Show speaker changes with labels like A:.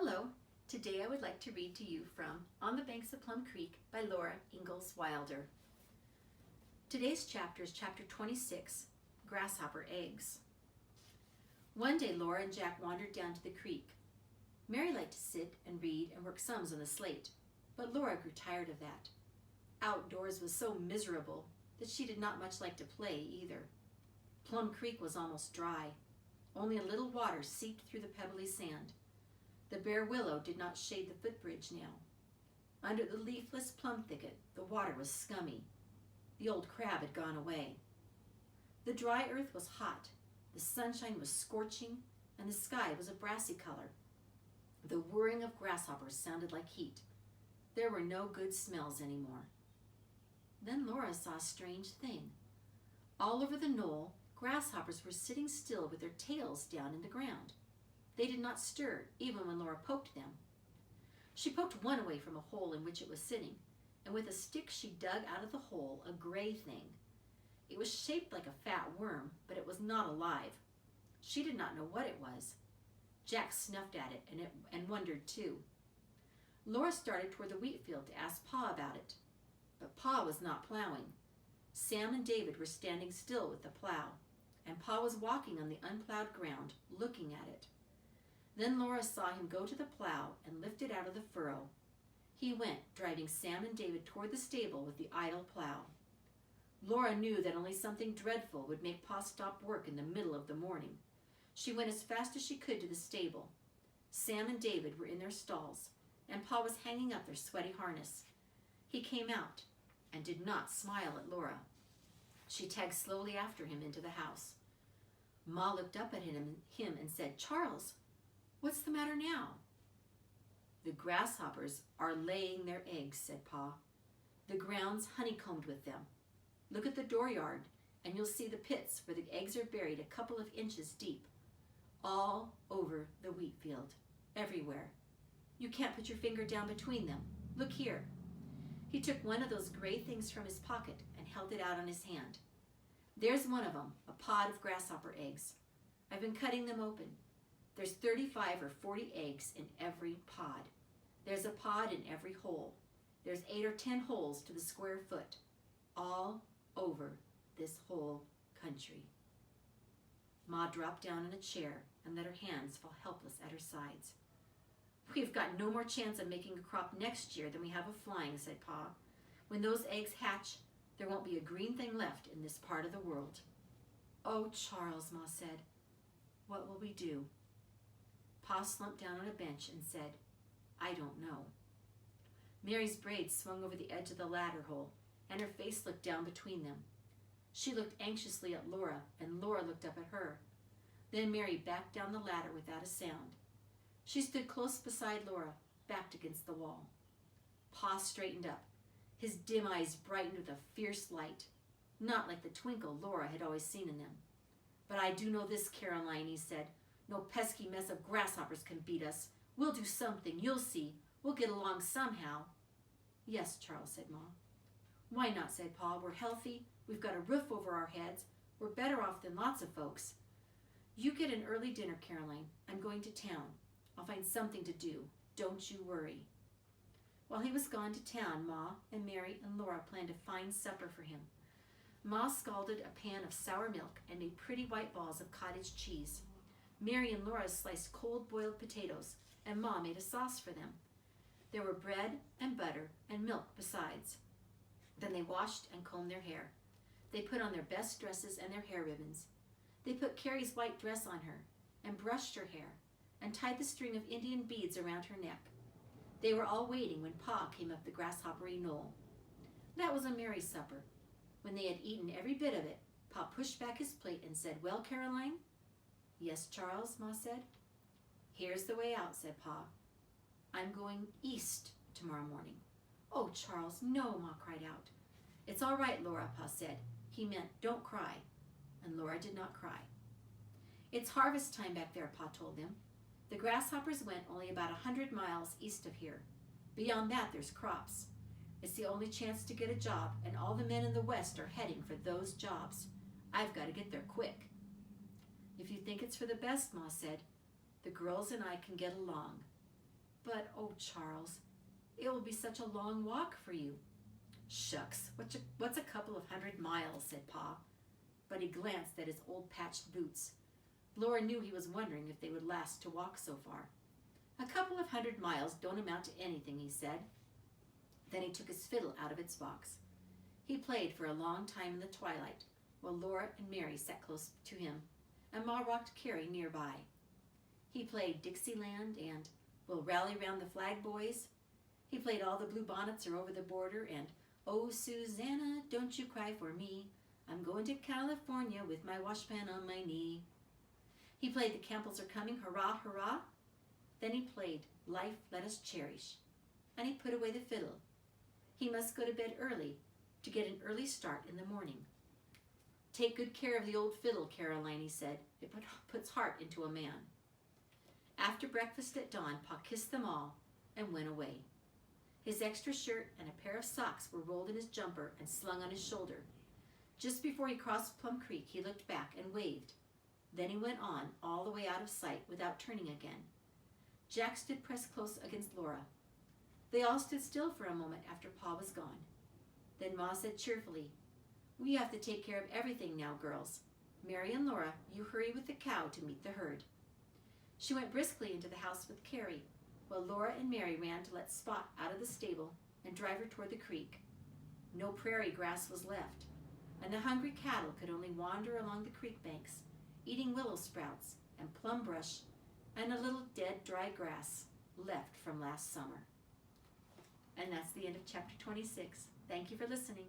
A: Hello, today I would like to read to you from On the Banks of Plum Creek by Laura Ingalls Wilder. Today's chapter is chapter 26, Grasshopper Eggs. One day Laura and Jack wandered down to the creek. Mary liked to sit and read and work sums on the slate, but Laura grew tired of that. Outdoors was so miserable that she did not much like to play either. Plum Creek was almost dry. Only a little water seeped through the pebbly sand. The bare willow did not shade the footbridge now. Under the leafless plum thicket, the water was scummy. The old crab had gone away. The dry earth was hot, the sunshine was scorching, and the sky was a brassy color. The whirring of grasshoppers sounded like heat. There were no good smells anymore. Then Laura saw a strange thing. All over the knoll, grasshoppers were sitting still with their tails down in the ground. They did not stir, even when Laura poked them. She poked one away from a hole in which it was sitting, and with a stick she dug out of the hole a gray thing. It was shaped like a fat worm, but it was not alive. She did not know what it was. Jack snuffed at it and wondered too. Laura started toward the wheat field to ask Pa about it, but Pa was not plowing. Sam and David were standing still with the plow, and Pa was walking on the unplowed ground, looking at it. Then Laura saw him go to the plow and lift it out of the furrow. He went, driving Sam and David toward the stable with the idle plow. Laura knew that only something dreadful would make Pa stop work in the middle of the morning. She went as fast as she could to the stable. Sam and David were in their stalls, and Pa was hanging up their sweaty harness. He came out and did not smile at Laura. She tagged slowly after him into the house. Ma looked up at him and said, "Charles, what's the matter now?" "The grasshoppers are laying their eggs," said Pa. "The ground's honeycombed with them. Look at the dooryard, and you'll see the pits where the eggs are buried a couple of inches deep. All over the wheat field, everywhere. You can't put your finger down between them. Look here." He took one of those gray things from his pocket and held it out on his hand. "There's one of them, a pod of grasshopper eggs. I've been cutting them open. There's 35 or 40 eggs in every pod. There's a pod in every hole. There's 8 or 10 holes to the square foot, all over this whole country." Ma dropped down in a chair and let her hands fall helpless at her sides. "We've got no more chance of making a crop next year than we have of flying," said Pa. "When those eggs hatch, there won't be a green thing left in this part of the world." "Oh, Charles," Ma said, "what will we do?" Pa slumped down on a bench and said, "I don't know." Mary's braids swung over the edge of the ladder hole, and her face looked down between them. She looked anxiously at Laura, and Laura looked up at her. Then Mary backed down the ladder without a sound. She stood close beside Laura, backed against the wall. Pa straightened up. His dim eyes brightened with a fierce light, not like the twinkle Laura had always seen in them. "But I do know this, Caroline," he said. "No pesky mess of grasshoppers can beat us. We'll do something, you'll see. We'll get along somehow." "Yes, Charles," said Ma. "Why not?" said Pa. "We're healthy. We've got a roof over our heads. We're better off than lots of folks. You get an early dinner, Caroline. I'm going to town. I'll find something to do. Don't you worry." While he was gone to town, Ma and Mary and Laura planned a fine supper for him. Ma scalded a pan of sour milk and made pretty white balls of cottage cheese. Mary and Laura sliced cold boiled potatoes, and Ma made a sauce for them. There were bread and butter and milk besides. Then they washed and combed their hair. They put on their best dresses and their hair ribbons. They put Carrie's white dress on her and brushed her hair and tied the string of Indian beads around her neck. They were all waiting when Pa came up the grasshoppery knoll. That was a merry supper. When they had eaten every bit of it, Pa pushed back his plate and said, "Well, Caroline?" "Yes, Charles," Ma said. "Here's the way out," said Pa. "I'm going east tomorrow morning." "Oh, Charles, no," Ma cried out. "It's all right, Laura," Pa said. He meant, "Don't cry." And Laura did not cry. "It's harvest time back there," Pa told them. "The grasshoppers went only about 100 miles east of here. Beyond that, there's crops. It's the only chance to get a job, and all the men in the West are heading for those jobs. I've got to get there quick." "If you think it's for the best," Ma said, "the girls and I can get along. But, oh, Charles, it will be such a long walk for you. Shucks, what's a couple of 100 miles, said Pa. But he glanced at his old patched boots. Laura knew he was wondering if they would last to walk so far. A couple of 100 miles don't amount to anything, he said. Then he took his fiddle out of its box. He played for a long time in the twilight, while Laura and Mary sat close to him, and Ma rocked Carrie nearby. He played Dixieland and We'll Rally Round the Flag, Boys. He played All the Blue Bonnets Are Over the Border and Oh, Susanna, Don't You Cry for Me. I'm going to California with my washpan on my knee. He played The Campbells Are Coming, Hurrah, Hurrah. Then he played Life Let Us Cherish, and he put away the fiddle. He must go to bed early to get an early start in the morning. Take good care of the old fiddle, Caroline, he said. It puts heart into a man. After breakfast at dawn, Pa kissed them all and went away. His extra shirt and a pair of socks were rolled in his jumper and slung on his shoulder. Just before he crossed Plum Creek, he looked back and waved. Then he went on, all the way out of sight, without turning again. Jack stood pressed close against Laura. They all stood still for a moment after Pa was gone. Then Ma said cheerfully, We have to take care of everything now, girls. Mary and Laura, you hurry with the cow to meet the herd. She went briskly into the house with Carrie, while Laura and Mary ran to let Spot out of the stable and drive her toward the creek. No prairie grass was left, and the hungry cattle could only wander along the creek banks, eating willow sprouts and plum brush and a little dead, dry grass left from last summer. And that's the end of chapter 26. Thank you for listening.